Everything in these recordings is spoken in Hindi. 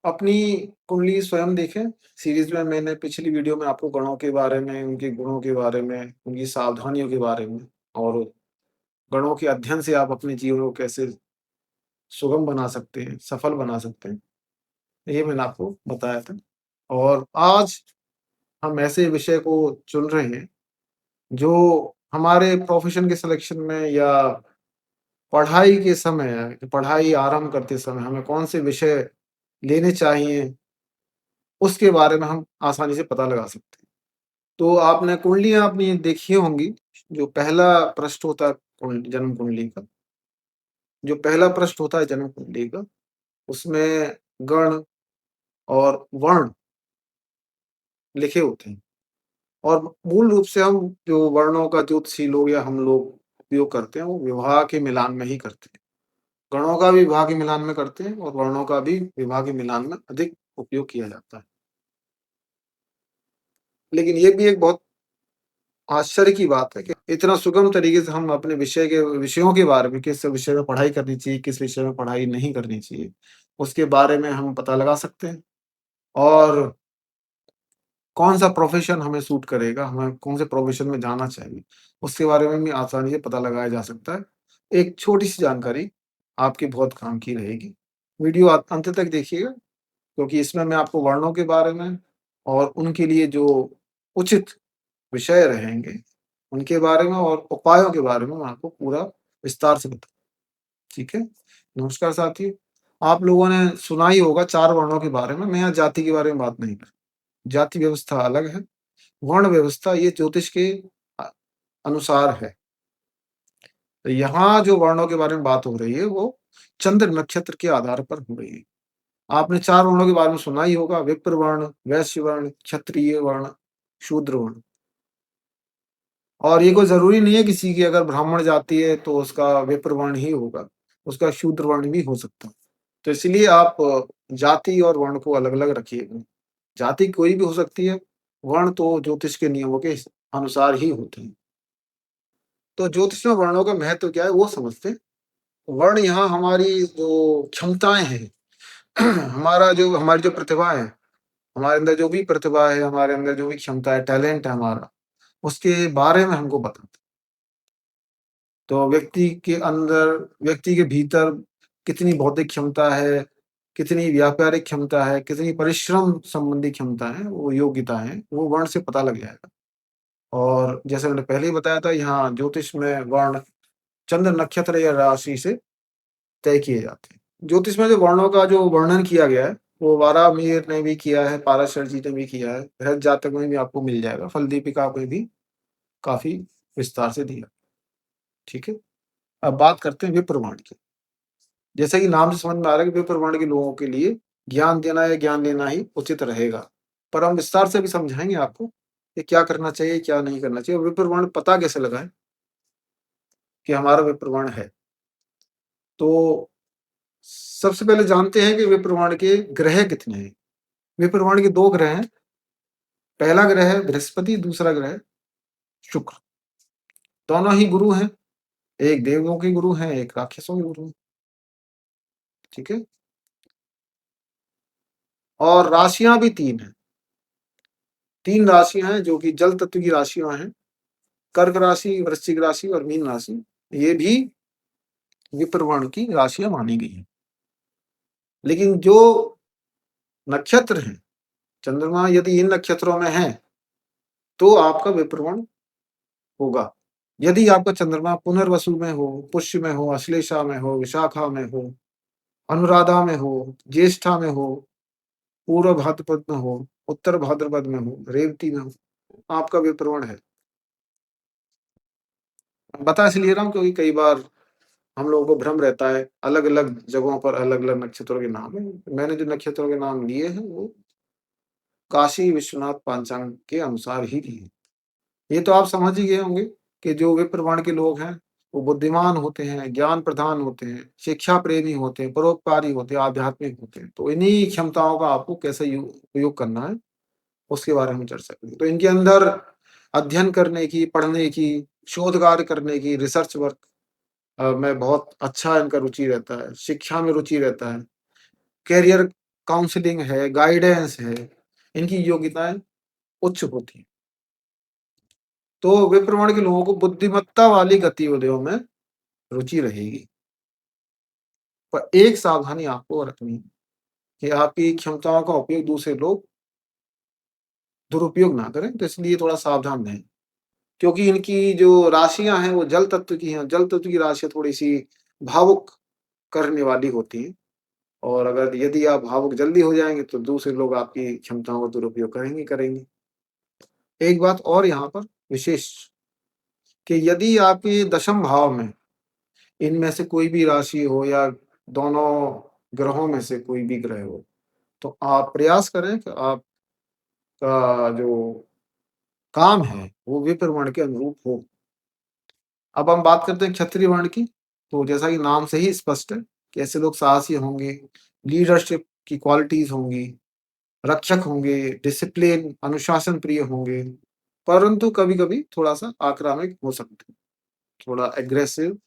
अपनी कुंडली स्वयं देखें। सीरीज़ में मैंने पिछली वीडियो में आपको गणों के बारे में, उनके गुणों के बारे में, उनकी सावधानियों के बारे में और गणों के अध्ययन से आप अपने जीवन को कैसे सुगम बना सकते हैं, सफल बना सकते हैं, ये मैंने आपको बताया था। और आज हम ऐसे विषय को चुन रहे हैं, जो हमारे प्रोफ़ेशन के सिलेक्शन में या पढ़ाई के समय, पढ़ाई आरंभ करते समय हमें कौन से विषय लेने चाहिए, उसके बारे में हम आसानी से पता लगा सकते हैं। तो आपने कुंडलियाँ अपनी देखी होंगी, जो पहला पृष्ठ होता है जन्म कुंडली का, जो पहला पृष्ठ होता है जन्म कुंडली का, उसमें गण और वर्ण लिखे होते हैं और मूल रूप से हम जो वर्णों का ज्योतिषी लोग या हम लोग उपयोग करते हैं, वो विवाह के मिलान में ही करते हैं। गणों का भी विवाह के मिलान में करते हैं और वर्णों का भी विवाह के मिलान में अधिक उपयोग किया जाता है। लेकिन ये भी एक बहुत आश्चर्य की बात है कि इतना सुगम तरीके से हम अपने विषयों के बारे में, किस विषय में पढ़ाई करनी चाहिए, किस विषय में पढ़ाई नहीं करनी चाहिए, उसके बारे में हम पता लगा सकते हैं और कौन-सा प्रोफ़ेशन हमें सूट करेगा, हमें कौन-से प्रोफ़ेशन में जाना चाहिए, उसके बारे में भी आसानी से पता लगाया जा सकता है। एक छोटी-सी जानकारी आपके बहुत काम की रहेगी। वीडियो अंत तक देखिएगा, क्योंकि इसमें मैं आपको वर्णों के बारे में और उनके लिए जो उचित विषय रहेंगे, उनके बारे में और उपायों के बारे में मैं आपको पूरा विस्तार से ठीक है? नमस्कार साथियों, आप लोगों ने सुना ही होगा 4 वर्णों के बारे में, मैं यहाँ जाति के बारे में बात नहीं कर जाति व्यवस्था अलग है, वर्ण व्यवस्था ये ज्योतिष के अ, अनुसार है। तो यहाँ जो वर्णों के बारे में बात हो रही है, वो चंद्र नक्षत्र के आधार पर हो रही है। आपने 4 वर्णों के बारे में सुना ही होगा, विप्र वर्ण, वैश्य वर्ण, क्षत्रिय वर्ण, शूद्र वर्ण। और ये कोई ज़रूरी नहीं है किसी की अगर ब्राह्मण जाति है तो उसका विप्र वर्ण ही होगा, उसका शूद्र वर्ण भी हो सकता है। तो इसलिए आप जाति और वर्ण को अलग-अलग रखिएगा। जाति कोई भी हो सकती है, वर्ण तो ज्योतिष के नियमों के अनुसार ही होते हैं। तो ज्योतिष में वर्णों का महत्व क्या है वो समझते हैं। वर्ण यहाँ हमारी जो क्षमताएँ हैं, हमारी जो प्रतिभा है, हमारे अंदर जो भी प्रतिभा है, हमारे अंदर जो भी क्षमता है, टैलेंट है हमारा, उसके बारे में हमको बताता है। तो व्यक्ति के भीतर कितनी बौद्धिक क्षमता है, कितनी व्यापारिक क्षमता है, कितनी परिश्रम संबंधी क्षमता है, वो योग्यता है, वो वर्ण से पता लग जाएगा। और जैसे मैंने पहले ही बताया था यहाँ ज्योतिष में वर्ण चंद्र नक्षत्र या राशि से तय किए जाते हैं। ज्योतिष में जो वर्णों का जो वर्णन किया गया है, वो वारामिहिर ने भी किया है, पाराशर जी ने भी किया है, बृहद जातक में भी आपको मिल जाएगा, फल दीपिका में भी काफ़ी विस्तार से दिया, ठीक है? अब बात करते हैं विप्रवर्ण की। जैसा कि नाम से समझ में आ रहा है कि विप्रवर्ण के लोगों के लिए ज्ञान देना या ज्ञान लेना ही उचित रहेगा। पर हम विस्तार से भी समझाएँगे आपको कि क्या करना चाहिए, क्या नहीं करना चाहिए और विप्रवर्ण पता कैसे लगाएँ कि हमारा विप्रवर्ण है। तो सबसे पहले जानते हैं कि विप्रवर्ण के ग्रह कितने हैं। विप्रवर्ण के 2 ग्रह हैं। पहला ग्रह है बृहस्पति, दूसरा ग्रह है शुक्र। दोनों ही गुरु हैं। एक देवों के गुरु हैं, एक राक्षसों के गुरु हैं। ठीक है? और राशियाँ भी 3 हैं। 3 राशियाँ हैं जो कि जल तत्व की राशियाँ हैं। कर्क राशि, वृश्चिक राशि और मीन राशि। ये भी विप्रवर्ण की राशियाँ मानी गई हैं। लेकिन जो नक्षत्र हैं, चंद्रमा यदि इन नक्षत्रों में है, तो आपका विप्रवर्ण होगा। यदि आपका चंद्रमा पुनर्वसु में हो, पुष्य में हो, अश्लेषा में हो, विशाखा में हो, अनुराधा में हो, ज्येष्ठा में हो, पूर्व भाद्रपद में हो, उत्तर भाद्रपद में हो, रेवती में हो, आपका विप्रवण है। बता इसलिए रहा हूँ क्योंकि कई बार हम लोगों को भ्रम रहता है, अलग-अलग जगहों पर अलग-अलग नक्षत्रों के नाम हैं। मैंने जो नक्षत्रों के नाम लिए हैं, वो काशी विश्वनाथ पांचांग के अनुसार ही लिए हैं। ये तो आप समझ ही गए होंगे कि जो विप्रवण के लोग हैं, वो बुद्धिमान होते हैं, ज्ञान प्रधान होते हैं, शिक्षा प्रेमी होते हैं, परोपकारी होते हैं, आध्यात्मिक होते हैं। तो इन्हीं क्षमताओं का आपको कैसे उपयोग करना है, उसके बारे में चर्चा करेंगे। तो इनके अंदर अध्ययन करने की, पढ़ने की, शोध कार्य करने की, रिसर्च वर्क में बहुत अच्छा इनका रुचि रहता है, शिक्षा में रुचि रहता है, करियर काउंसलिंग है, गाइडेंस है, इनकी योग्यताएँ उच्च होती हैं। तो विप्र वर्ण के लोगों को बुद्धिमत्ता वाली गतिविधियों में रुचि रहेगी। पर एक सावधानी आपको रखनी है कि आपकी क्षमताओं का उपयोग दूसरे लोग दुरुपयोग ना करें, तो इसलिए थोड़ा सावधान रहें। क्योंकि इनकी जो राशियाँ हैं वो जल तत्व की हैं, जल तत्व की राशियाँ थोड़ी-सी भावुक करने वाली होती हैं और अगर यदि आप भावुक जल्दी हो जाएँगे तो दूसरे लोग आपकी क्षमताओं का दुरुपयोग करेंगे ही करेंगे। एक बात और यहाँ पर विशेष कि यदि आपके दशम भाव में इनमें से कोई भी राशि हो या दोनों ग्रहों में से कोई भी ग्रह हो, तो आप प्रयास करें कि आपका जो काम है, वो विप्र वर्ण के अनुरूप हो। अब हम बात करते हैं क्षत्रिय वर्ण की, तो जैसा कि नाम से ही स्पष्ट है कि ऐसे लोग साहसी होंगे, लीडरशिप की क्वालिटीज़ होंगी, रक्षक होंगे, डिसिप्लिन, अनुशासन प्रिय होंगे, परंतु कभी-कभी थोड़ा-सा आक्रामक हो सकते हैं, थोड़ा एग्रेसिव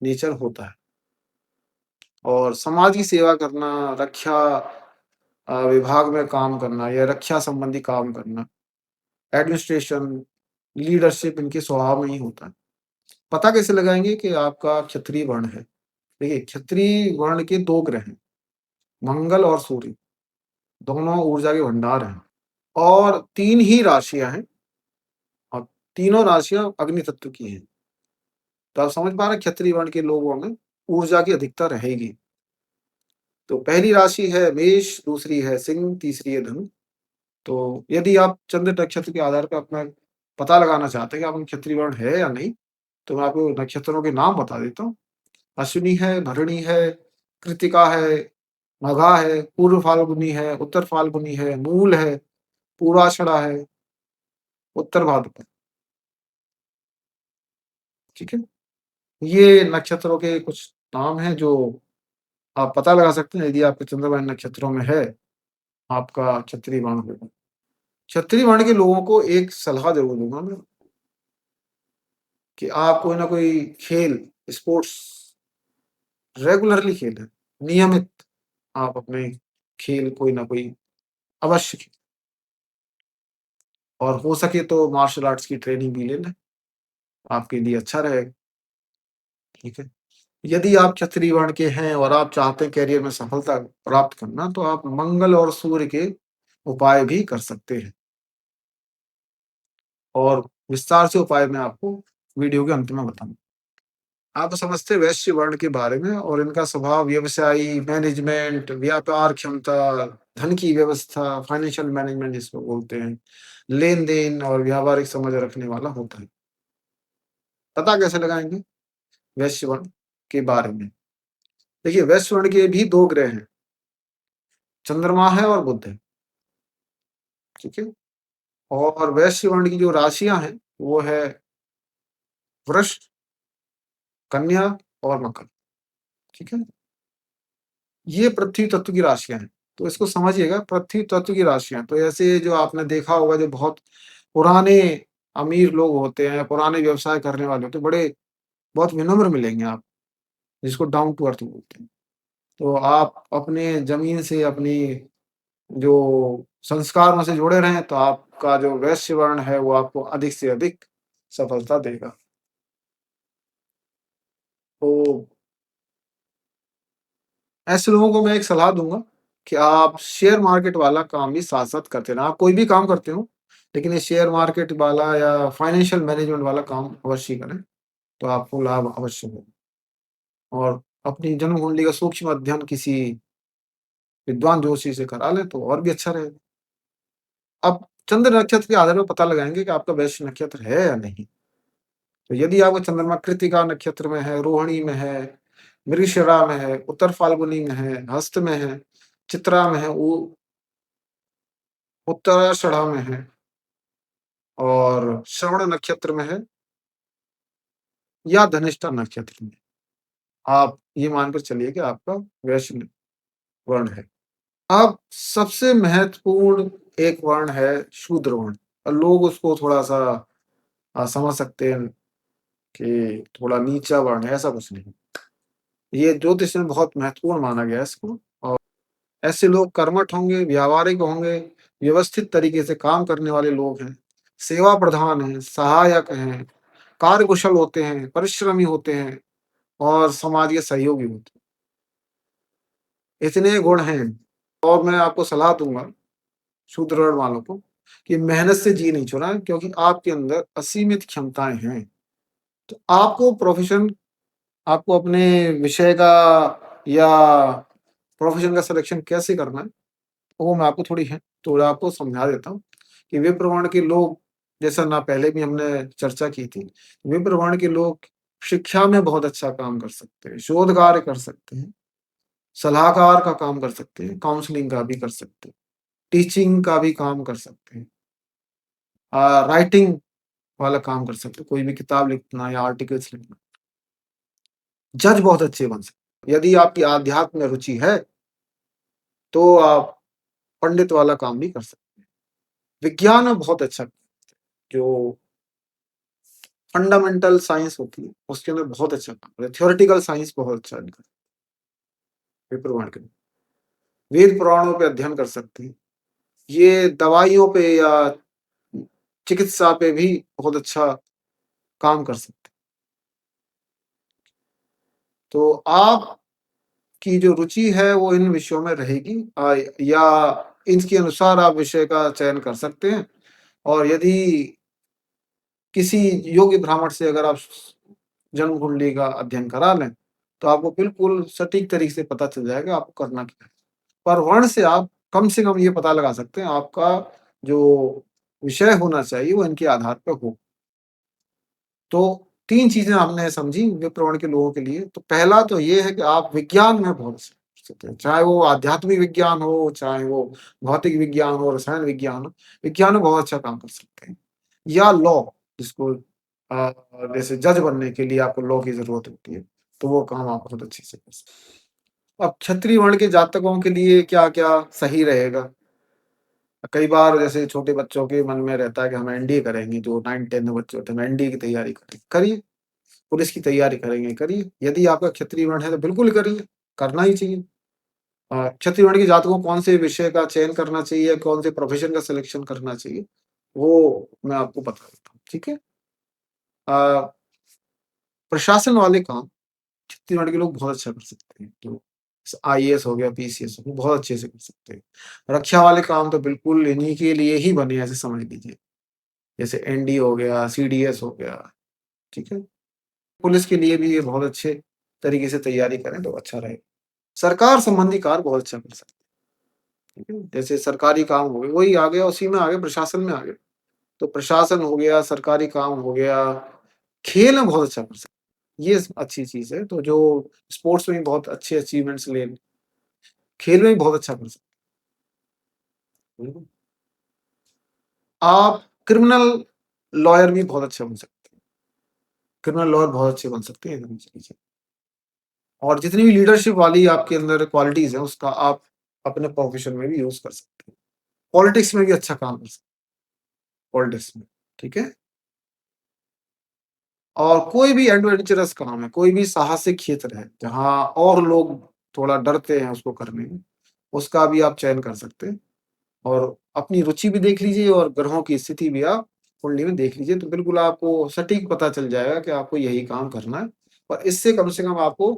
नेचर होता है और समाज की सेवा करना, रक्षा विभाग में काम करना या रक्षा संबंधी काम करना, एडमिनिस्ट्रेशन, लीडरशिप इनके स्वभाव में ही होता है। पता कैसे लगाएँगे कि आपका क्षत्रिय वर्ण है? देखिए, क्षत्रिय वर्ण के 2 ग्रह हैं, मंगल और सूर्य, दोनों ऊर्जा के भंडार हैं और 3 ही राशियाँ हैं और तीनों राशियाँ अग्नि तत्व की हैं। तो आप समझ पा रहे हैं क्षत्रिय वर्ण के लोगों में ऊर्जा की अधिकता रहेगी। तो पहली राशि है मेष, दूसरी है सिंह, तीसरी है धनु। तो यदि आप चंद्र नक्षत्र के आधार पे अपना पता लगाना चाहते हैं कि आप क्षत्रिय वर्ण है या नहीं, तो मैं आपको नक्षत्रों के नाम बता देता हूँ। अश्विनी है, भरणी है, कृत्तिका है, मघा है, पूर्व फाल्गुनी है, उत्तर फाल्गुनी है, मूल है, पूर्वाषाढ़ा है, उत्तर भाद्रपद, ठीक है? ये नक्षत्रों के कुछ नाम हैं जो आप पता लगा सकते हैं यदि आपके चंद्रमा इन नक्षत्रों में है, आपका क्षत्रिय वर्ण होगा। क्षत्रिय वर्ण के लोगों को एक सलाह ज़रूर दूँगा मैं कि आप कोई ना कोई खेल, स्पोर्ट्स रेगुलरली खेलें, नियमित आप अपने खेल कोई ना कोई अवश्य खेलें और हो सके तो मार्शल आर्ट्स की ट्रेनिंग भी ले लें, आपके लिए अच्छा रहेगा, ठीक है? यदि आप क्षत्रिय वर्ण के हैं और आप चाहते हैं करियर में सफलता प्राप्त करना, तो आप मंगल और सूर्य के उपाय भी कर सकते हैं और विस्तार से उपाय मैं आपको वीडियो के अंत में बताऊँगा। आप समझते हैं वैश्य वर्ण के बारे में और इनका स्वभाव व्यवसायी, मैनेजमेंट, व्यापार क्षमता, धन की व्यवस्था, फाइनेंशियल मैनेजमेंट जिसको बोलते हैं, लेन-देन और व्यावहारिक समझ रखने वाला होता है। पता कैसे लगाएँगे? वैश्य वर्ण के बारे में। देखिए वैश्य वर्ण के भी 2 ग्रह हैं, चंद्रमा है और बुध है, ठीक है? और वैश्य वर्ण की जो राशियाँ हैं, वो है वृष, कन्या और मकर, ठीक है? ये पृथ्वी तत्व की राशियाँ हैं, तो इसको समझिएगा पृथ्वी तत्व की राशियाँ, तो ऐसे जो आपने देखा होगा जो बहुत पुराने अमीर लोग होते हैं, पुराने व्यवसाय करने वाले होते हैं, बड़े बहुत विनम्र मिलेंगे आप, जिसको डाउन टू अर्थ बोलते हैं। तो आप अपने ज़मीन से अपनी जो संस्कारों से जुड़े रहें, तो आपका जो वैश्य वर्ण है, वो आपको अधिक से अधिक सफलता देगा। तो ऐसे लोगों को मैं एक सलाह दूँगा कि आप शेयर मार्केट वाला काम भी साथ-साथ करते रहें। आप कोई भी काम करते हो, लेकिन ये शेयर मार्केट वाला या फाइनेंशियल मैनेजमेंट वाला काम अवश्य करें, तो आपको लाभ अवश्य होगा। और अपनी जन्म कुंडली का सूक्ष्म अध्ययन किसी विद्वान ज्योतिषी से करा लें, तो और भी अच्छा रहेगा। अब चंद्र नक्षत्र के आधार पर पता लगाएँगे कि आपका वैश्य नक्षत्र है या नहीं। तो यदि आपका चंद्रमा कृत्तिका नक्षत्र में है, रोहिणी में है, मृगशिरा में है, उत्तर फाल्गुनी में है, हस्त में है, चित्रा में है, उत्तराषाढ़ा में है और श्रवण नक्षत्र में है या धनिष्ठा नक्षत्र में, आप ये मानकर चलिए कि आपका वैश्य वर्ण है। अब सबसे महत्वपूर्ण एक वर्ण है शूद्र वर्ण और लोग उसको थोड़ा-सा समझ सकते हैं कि थोड़ा नीचा वर्ण है, ऐसा कुछ नहीं। ये ज्योतिष में बहुत महत्वपूर्ण माना गया है इसको। ऐसे लोग कर्मठ होंगे, व्यावहारिक होंगे, व्यवस्थित तरीके से काम करने वाले लोग हैं, सेवा प्रधान हैं, सहायक हैं, कार्यकुशल होते हैं, परिश्रमी होते हैं और समाज के सहयोगी होते हैं। इतने गुण हैं और मैं आपको सलाह दूँगा शूद्र वालों को कि मेहनत से जी नहीं चुराएँ क्योंकि आपके अंदर असीमित क्षमताएँ हैं। तो आपको प्रोफ़ेशन आपको अपने विषय का या प्रोफ़ेशन का सिलेक्शन कैसे करना है, वो मैं आपको थोड़ा आपको समझा देता हूँ कि विप्रवर्ण के लोग जैसा ना पहले भी हमने चर्चा की थी, विप्रवर्ण के लोग शिक्षा में बहुत अच्छा काम कर सकते हैं, शोध कार्य कर सकते हैं, सलाहकार का काम कर सकते हैं, काउंसलिंग का भी कर सकते हैं, टीचिंग का भी काम कर सकते हैं, राइटिंग वाला काम कर सकते हैं, कोई भी किताब लिखना या आर्टिकल्स लिखना। जज बहुत अच्छे बन सकते हैं। यदि आपकी आध्यात्म में रुचि है, तो आप पंडित वाला काम भी कर सकते हैं। विज्ञान में बहुत अच्छा जो फंडामेंटल साइंस होती है, उसके अंदर बहुत अच्छा काम करे, थ्योरेटिकल साइंस बहुत अच्छा इनका विप्रवण के। वेद पुराणों पे अध्ययन कर सकते हैं। ये दवाइयों पे या चिकित्सा पे भी बहुत अच्छा काम कर सकते हैं। तो आपकी जो रुचि है वो इन विषयों में रहेगी या इनके अनुसार आप विषय का चयन कर सकते हैं और यदि किसी योग्य ब्राह्मण से अगर आप जन्म कुंडली का अध्ययन करा लें, तो आपको बिल्कुल सटीक तरीके से पता चल जाएगा आपको करना क्या है। पर वर्ण से आप कम से कम ये पता लगा सकते हैं आपका जो विषय होना चाहिए वो इनके आधार पे हो। तो 3 चीज़ें हमने समझी विप्रवर्ण के लोगों के लिए। तो पहला तो ये है कि आप विज्ञान में बहुत अच्छे कर सकते हैं, चाहे वो आध्यात्मिक विज्ञान हो, चाहे वो भौतिक विज्ञान हो, रसायन विज्ञान हो, विज्ञान में बहुत अच्छा काम कर सकते हैं। या लॉ जिसको अ, जैसे जज बनने के लिए आपको लॉ की ज़रूरत होती है, तो वो काम आप बहुत अच्छे से कर सकते हैं। अब क्षत्रिय वर्ण के जातकों के लिए क्या-क्या सही रहेगा? कई बार जैसे छोटे बच्चों के मन में रहता है कि हम एनडीए करेंगे, जो 9th-10th में बच्चे होते हैं, हम एनडीए की तैयारी करें। करिए, पुलिस की तैयारी करेंगे, करिए। यदि आपका क्षत्रिय वर्ण है तो बिल्कुल करिए, करना ही चाहिए। क्षत्रिय वर्ण के जातकों को कौन से विषय का चयन करना चाहिए, कौन से प्रोफ़ेशन का सिलेक्शन करना चाहिए, वो मैं आपको बता देता हूँ, ठीक है? अ, प्रशासन वाले काम क्षत्रिय वर्ण के लोग बहुत अच्छा कर सकते हैं। तो आईएएस हो गया, पीसीएस हो गया, बहुत अच्छे से कर सकते हैं। रक्षा वाले काम तो बिल्कुल इन्हीं के लिए ही बने हैं, ऐसे समझ लीजिए। जैसे एनडी हो गया, सीडीएस हो गया, ठीक है? पुलिस के लिए भी ये बहुत अच्छे तरीके से तैयारी करें तो अच्छा रहेगा। सरकार संबंधी कार्य बहुत अच्छा कर सकते हैं, ठीक है? जैसे सरकारी काम हो गए, वही आ गया उसी में आ गए प्रशासन में आ गए। तो प्रशासन हो गया, सरकारी काम हो गया, खेल में बहुत अच्छा कर सकते हैं। ये अच्छी चीज़ है, तो जो स्पोर्ट्स में भी बहुत अच्छे अचीवमेंट्स ले खेल में भी बहुत अच्छा कर सकते हैं। बिल्कुल। आप क्रिमिनल लॉयर भी बहुत अच्छे बन सकते हैं। क्रिमिनल लॉयर बहुत अच्छे बन सकते हैं, ये चीज़ें। और जितनी भी लीडरशिप वाली आपके अंदर क्वालिटीज़ हैं, उसका आप अपने प्रोफ़ेशन में भी यूज़ कर सकते हैं। पॉलिटिक्स में भी अच्छा काम कर सकते हैं, पॉलिटिक्स में, ठीक है? और कोई भी एडवेंचरस काम है, कोई भी साहसिक क्षेत्र है, जहाँ और लोग थोड़ा डरते हैं उसको करने में, उसका भी आप चयन कर सकते हैं। और अपनी रुचि भी देख लीजिए और ग्रहों की स्थिति भी आप कुंडली में देख लीजिए, तो बिल्कुल आपको सटीक पता चल जाएगा कि आपको यही काम करना है और इससे कम से कम आपको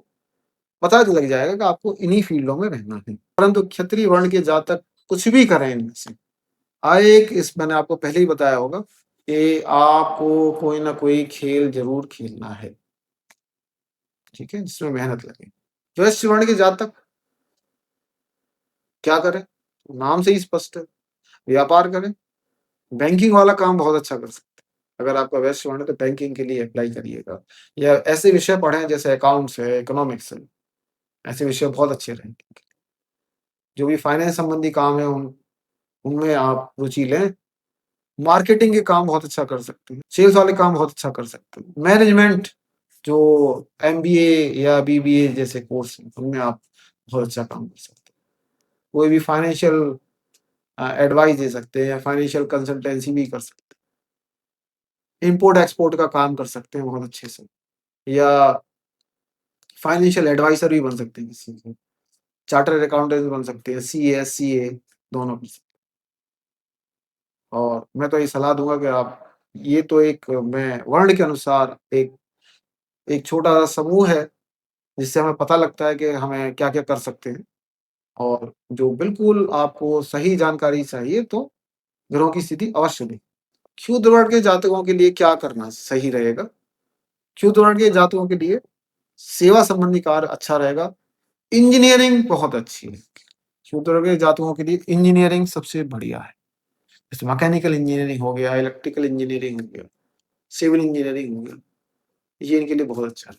पता लग जाएगा कि आपको इन्हीं फ़ील्डों में रहना है। परंतु क्षत्रिय वर्ण के जातक कुछ भी करें इनमें से, एक इस मैंने आपको पहले ही बताया होगा कि आपको कोई न कोई खेल ज़रूर खेलना है, ठीक है? जिसमें मेहनत लगे। वैश्य वर्ण के जातक क्या करें? नाम से ही स्पष्ट है, व्यापार करें, बैंकिंग वाला काम बहुत अच्छा कर सकते हैं। अगर आपका वैश्य वर्ण है तो बैंकिंग के लिए अप्लाई करिएगा या ऐसे विषय पढ़ें जैसे अकाउंट्स है, इकोनॉमिक्स है, ऐसे विषय बहुत अच्छे रहेंगे। जो भी फाइनेंस संबंधी काम है उनमें आप रुचि लें। मार्केटिंग के काम बहुत अच्छा कर सकते हैं, सेल्स वाले काम बहुत अच्छा कर सकते हैं। मैनेजमेंट जो एमबीए या बीबीए जैसे कोर्स हैं, उनमें आप बहुत अच्छा काम कर सकते हैं। कोई भी फाइनेंशियल एडवाइस दे सकते हैं या फाइनेंशियल कंसल्टेंसी भी कर सकते हैं। इम्पोर्ट एक्सपोर्ट का काम कर सकते हैं बहुत अच्छे से या फाइनेंशियल एडवाइज़र भी बन सकते हैं किसी के। चार्टर्ड अकाउंटेंट बन सकते हैं, सीए, सीए दोनों बन सकते हैं। और मैं तो ये सलाह दूँगा कि आप ये तो एक मैं वर्ण के अनुसार एक एक छोटा-सा समूह है, जिससे हमें पता लगता है कि हमें क्या-क्या कर सकते हैं। और जो बिल्कुल आपको सही जानकारी चाहिए तो ग्रहों की स्थिति अवश्य दें। क्षुद्र वर्ण के जातकों के लिए क्या करना सही रहेगा? क्षुद्र वर्ण के जातकों के लिए सेवा संबंधी कार्य अच्छा रहेगा। इंजीनियरिंग बहुत अच्छी है। क्षुद्र वर्ण के जातकों के लिए इंजीनियरिंग सबसे बढ़िया है। जैसे मैकेनिकल इंजीनियरिंग हो गया, इलेक्ट्रिकल इंजीनियरिंग हो गया, सिविल इंजीनियरिंग हो गया, ये इनके लिए बहुत अच्छा है।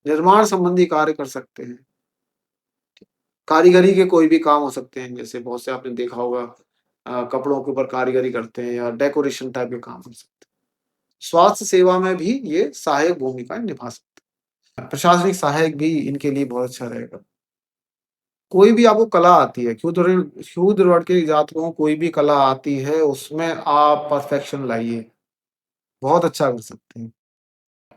निर्माण संबंधी कार्य कर सकते हैं। कारीगरी के कोई भी काम हो सकते हैं, जैसे बहुत से आपने देखा होगा कपड़ों के ऊपर कारीगरी करते हैं या डेकोरेशन टाइप के काम कर सकते हैं। स्वास्थ्य सेवा में भी ये सहायक भूमिकाएँ निभा सकते हैं। प्रशासनिक सहायक भी इनके लिए बहुत अच्छा रहेगा। कोई भी आपको कला आती है, क्षुद्र वर्ग के जातकों को कोई भी कला आती है, उसमें आप परफेक्शन लाइए, बहुत अच्छा कर सकते हैं।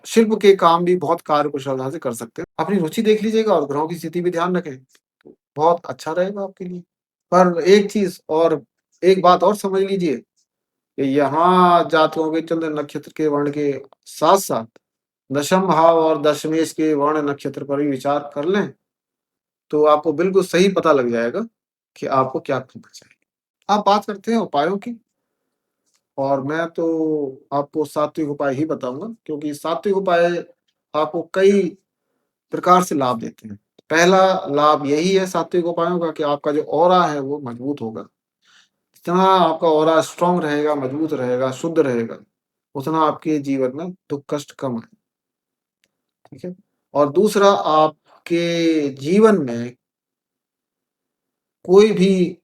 शिल्प के काम भी बहुत कार्यकुशलता से कर सकते हैं। अपनी रुचि देख लीजिएगा और ग्रहों की स्थिति भी ध्यान रखें, तो बहुत अच्छा रहेगा आपके लिए। पर एक चीज़ और एक बात और समझ लीजिए कि यहाँ जातकों के चंद्र नक्षत्र के वर्ण के साथ-साथ दशम भाव और दशमेश के वर्ण नक्षत्र पर भी विचार कर लें, तो आपको बिल्कुल सही पता लग जाएगा कि आपको क्या करना चाहिए। आप बात करते हैं उपायों की और मैं तो आपको सात्विक उपाय ही बताऊँगा क्योंकि सात्विक उपाय आपको कई प्रकार से लाभ देते हैं। पहला लाभ यही है सात्विक उपायों का कि आपका जो ऑरा है वो मजबूत होगा। जितना आपका ऑरा स्ट्रॉन्ग रहेगा, मजबूत रहेगा, शुद्ध रहेगा, उतना आपके जीवन में दुःख कष्ट कम है, ठीक है? और दूसरा आपके जीवन में कोई भी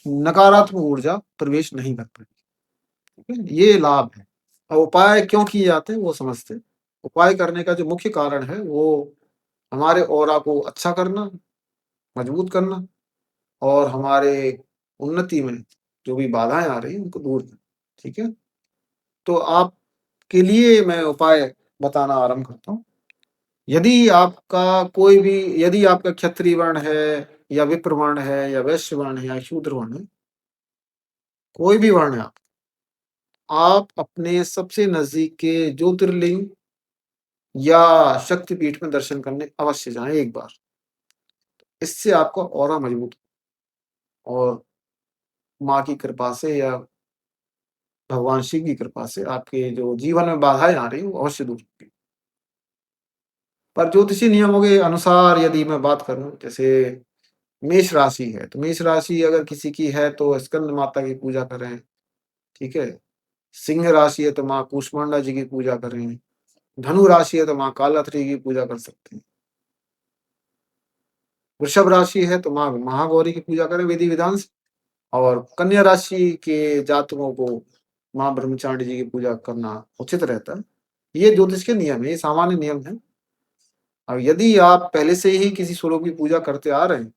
नकारात्मक ऊर्जा प्रवेश नहीं कर पाएगी, ठीक है? ये लाभ है। अब उपाय क्यों किए जाते हैं वो समझते हैं। उपाय करने का जो मुख्य कारण है वो हमारे ऑरा को अच्छा करना, मजबूत करना और हमारे उन्नति में जो भी बाधाएँ आ रही हैं उनको दूर करना, ठीक है? तो आपके लिए मैं उपाय बताना आरंभ करता हूँ। यदि आपका क्षत्रिय वर्ण है या विप्र वर्ण है या वैश्य वर्ण है या शूद्र वर्ण है, कोई भी वर्ण है आप अपने सबसे नज़दीक के ज्योतिर्लिंग या शक्तिपीठ में दर्शन करने अवश्य जाएँ एक बार। इससे आपका ऑरा मजबूत और माँ की कृपा से या भगवान शिव की कृपा से आपके जो जीवन में बाधाएँ आ रही हैं, वो अवश्य दूर होंगी। पर ज्योतिषीय नियमों के अनुसार यदि मैं बात करूँ, जैसे मेष राशि है, तो मेष राशि अगर किसी की है तो स्कंद माता की पूजा करें, ठीक है? सिंह राशि है तो माँ कूष्मांडा जी की पूजा करें, धनु राशि है तो माँ कालरात्रि की पूजा कर सकते हैं। वृषभ राशि है तो माँ महागौरी की पूजा करें विधि-विधान से और कन्या राशि के जातकों को माँ ब्रह्मचारिणी जी की पूजा करना उचित रहता है। ये ज्योतिष के नियम है, ये सामान्य नियम है। और यदि आप पहले से ही किसी स्वरूप की पूजा करते आ रहे हैं,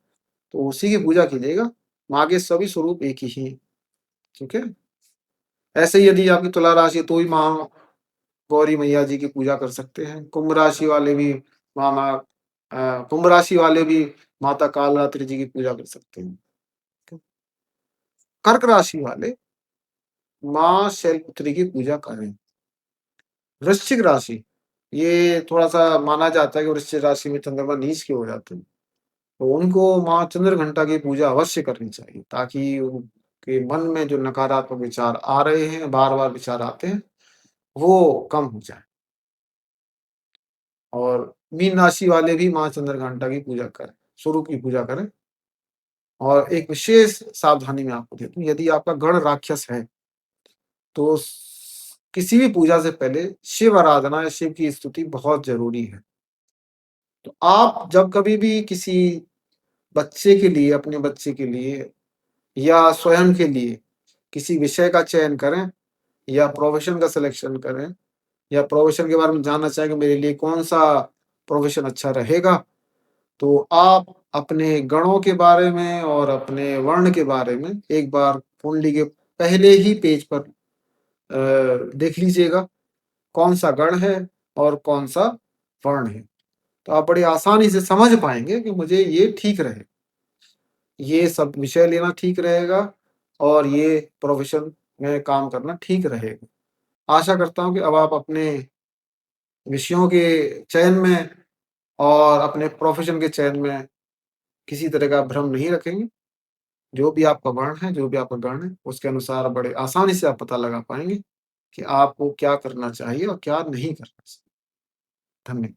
तो उसी की पूजा कीजिएगा। माँ के सभी स्वरूप एक ही हैं, ठीक है? ऐसे ही यदि आपकी तुला राशि है तो भी माँ गौरी मैया जी की पूजा कर सकते हैं। कुंभ राशि वाले भी माता कालरात्रि जी की पूजा कर सकते हैं। कर्क राशि वाले माँ शैलपुत्री की पूजा करें। वृश्चिक राशि, ये थोड़ा-सा माना जाता है कि वृश्चिक राशि में चंद्रमा नीच के हो जाते हैं। तो उनको माँ चंद्रघंटा की पूजा अवश्य करनी चाहिए ताकि उनके मन में जो नकारात्मक विचार आ रहे हैं, बार-बार विचार आते हैं, वो कम हो जाएँ। और मीन राशि वाले भी माँ चंद्रघंटा की पूजा करें, स्वरूप की पूजा करें। और एक विशेष सावधानी मैं आपको देता हूँ, यदि आपका गण राक्षस है, तो किसी भी पूजा से पहले शिव आराधना या शिव की स्तुति बहुत ज़रूरी है। तो आप जब कभी भी किसी बच्चे के लिए, अपने बच्चे के लिए या स्वयं के लिए किसी विषय का चयन करें या प्रोफ़ेशन का सिलेक्शन करें या प्रोफ़ेशन के बारे में जानना चाहें कि मेरे लिए कौन-सा प्रोफ़ेशन अच्छा रहेगा, तो आप अपने गणों के बारे में और अपने वर्ण के बारे में एक बार कुंडली के पहले ही पेज पर देख लीजिएगा, कौन-सा गण है और कौन-सा वर्ण है। तो आप बड़ी आसानी से समझ पाएँगे कि मुझे ये ठीक रहे। ये सब विषय लेना ठीक रहेगा और ये प्रोफ़ेशन में काम करना ठीक रहेगा। आशा करता हूँ कि अब आप अपने विषयों के चयन में और अपने प्रोफ़ेशन के चयन में किसी तरह का भ्रम नहीं रखेंगे। जो भी आपका वर्ण है, जो भी आपका गण है, उसके अनुसार बड़े आसानी से आप पता लगा पाएँगे कि आपको क्या करना चाहिए और क्या नहीं करना चाहिए। धन्य